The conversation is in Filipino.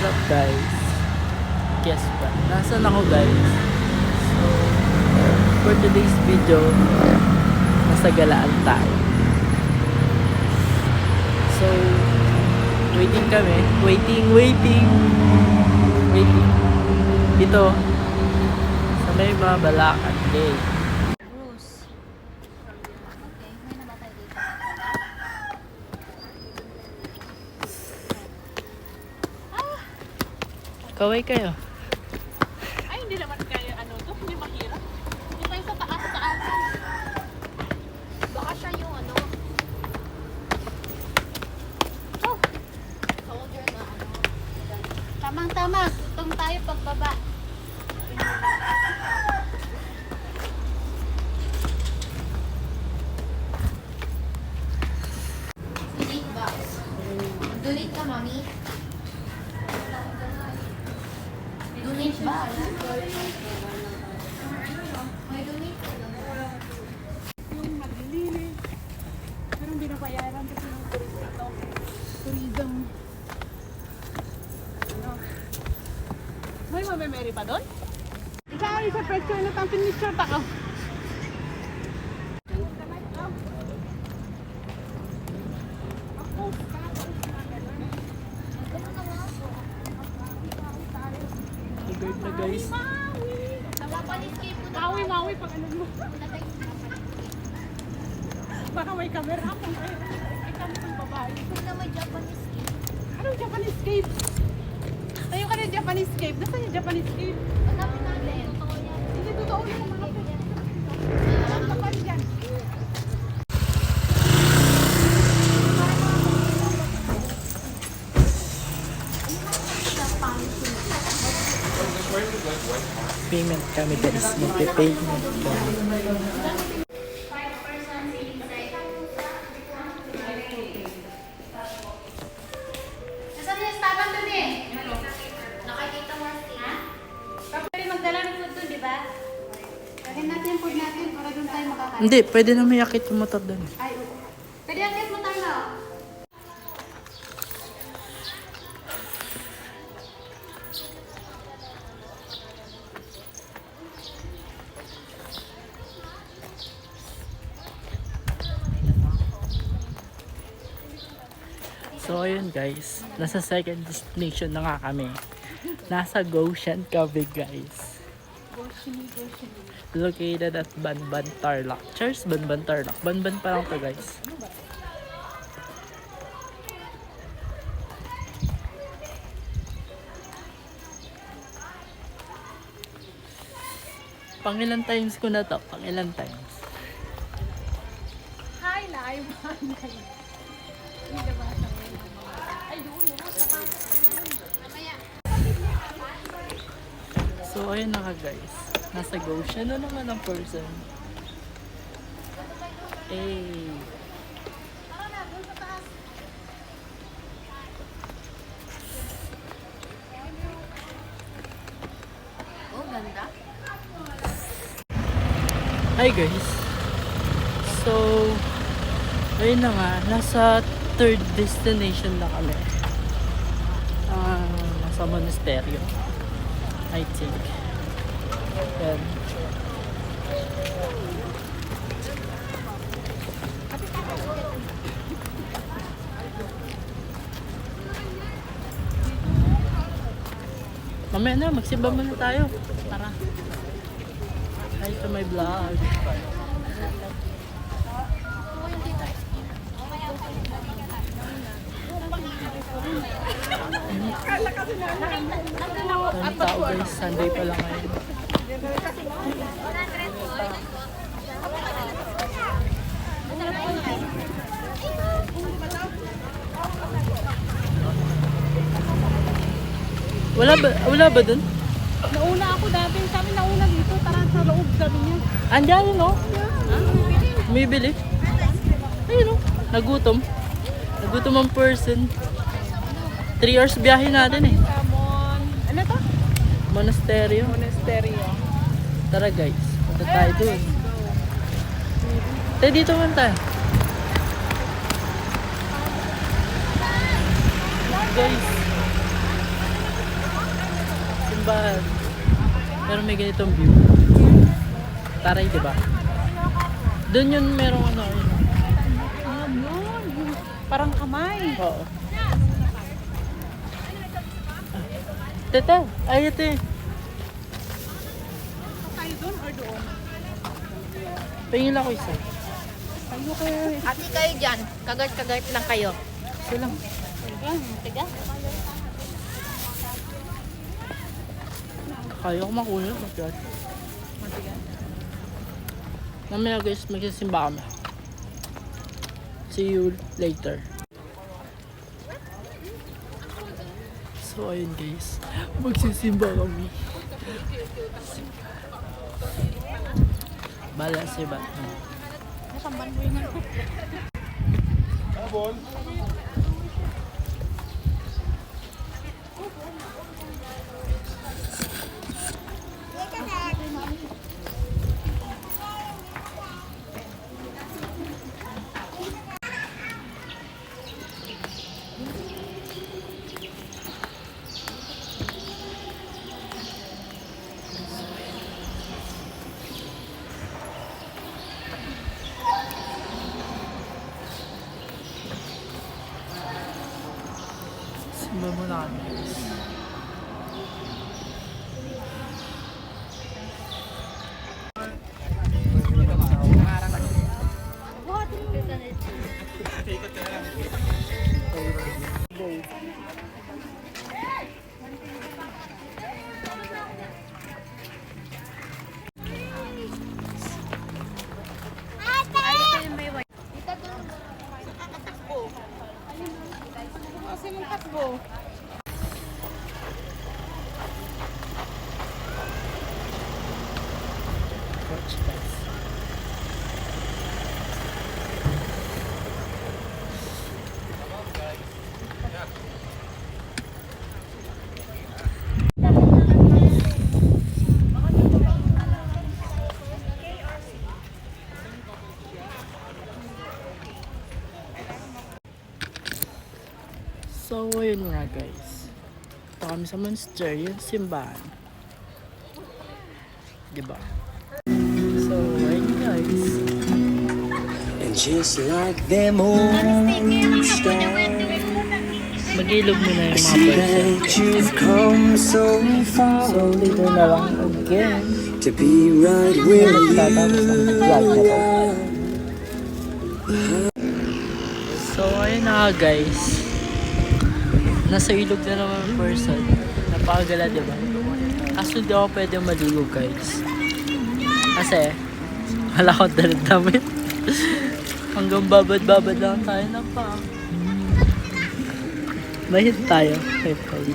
up guys? Guess ba? Nasaan ako guys? So, for today's video, nasa galaan tayo. So, waiting kami. Waiting. Dito, sa may Mabalacan Day. Bruce. Okay, may namatay dito. Kaway kayo. Ay, hindi naman kaya to, hindi mahirap. Hindi tayo sa taas-taasan. Baka siya yung Oh! Soldier na Tamang-tama. Tutong tayo pagbaba. Donate box. Donate ka, mami. Donate box. May donate ka. Yung maglilinis. Pero hindi na bayaran kasi yung tourism. Ano? May mamemeri pa doon? Isa ay sa picture na tang pinicture tako. Guard na guys. Mawi pag ano mo. Baka may camera ako. Ay kami ng babae. May Japanese cake. Anong Japanese cave? Tayo ka ng Japanese cave. Nasaan yung Japanese cave? Hanapin natin. Hindi totoo yun ang mga Ang kapal dyan. Payment kami guys. Magpe-payment kami. Nasaan yung tabang doon eh? Nakakita mo ha? Pwede magdala ng food doon, di ba? Kahin natin yung food natin para doon tayo makakain. Hindi, pwede na may yakit yung motor doon. Ay, oo. Pwede akit mo tayo na. So ayun guys, nasa second destination na nga kami. Nasa Goshen kami guys. Located at Banban Tarlac. Cheers Banban Tarlac. Banban pa lang to guys. Pangilan times ko na to? Pangilan times? Hi, live. Hindi ba sa Ay, doon. So ayun na nga guys. Nasa Goshen na naman ang person. Eh. Oh, ganda. Hi guys. So ayun na nga. Nasa third destination na kami. Nasa monasteryo. I think. Yan. Mamaya na, magsimba muna tayo. Tara. Hi to my vlog. Ang tao guys, Sunday pa lang ngayon. Wala ba dun? Nauna ako dati. Kami nauna dito. Tara sa loob, sabi niya. Andyan yun, no? May bili. Ayun, no? Nagutom. Nagutom ang person. 3 hours biyahe natin eh. Camon. Ano to? Monasteryo. Monasteryo. Tara guys, punta tayo dun. Tayo dito man tayo. Guys. simbahan. Pero may ganitong view. Taray, di ba? Doon yun merong ano. Yun. Parang kamay. Oo. Teta, ay ate. Tayo doon or doon? Pahingin ako isa. Tayo kayo. Ati kayo dyan. Kagart-kagart lang kayo. Isa lang. Tiga. Kaya ko makuha. Masyad. Mamaya guys, magsisimba kami. See you later. So ayun guys, magsisimba kami. Bala si Batman. Nasamban mo yun ako. Simba muna kami guys. Kasi mong takbo. Watch guys. So, ayun nga guys. Ito kami sa Monster, yung simbahan. Diba? So, ayun guys. And just like them old stars, Mag-ilog muna I yung mga see person. that you've come so far So, dito na lang again. to be right where you Magtatapos ang vlog na to. So, ayun na nga guys. Nasa ilog na naman ang person. Napakagala, diba? Kaso di ako pwede maligo guys. Kasi, wala akong dalang damit. Hanggang babad-babad lang tayo na pa. Mahit tayo. Kay Paul.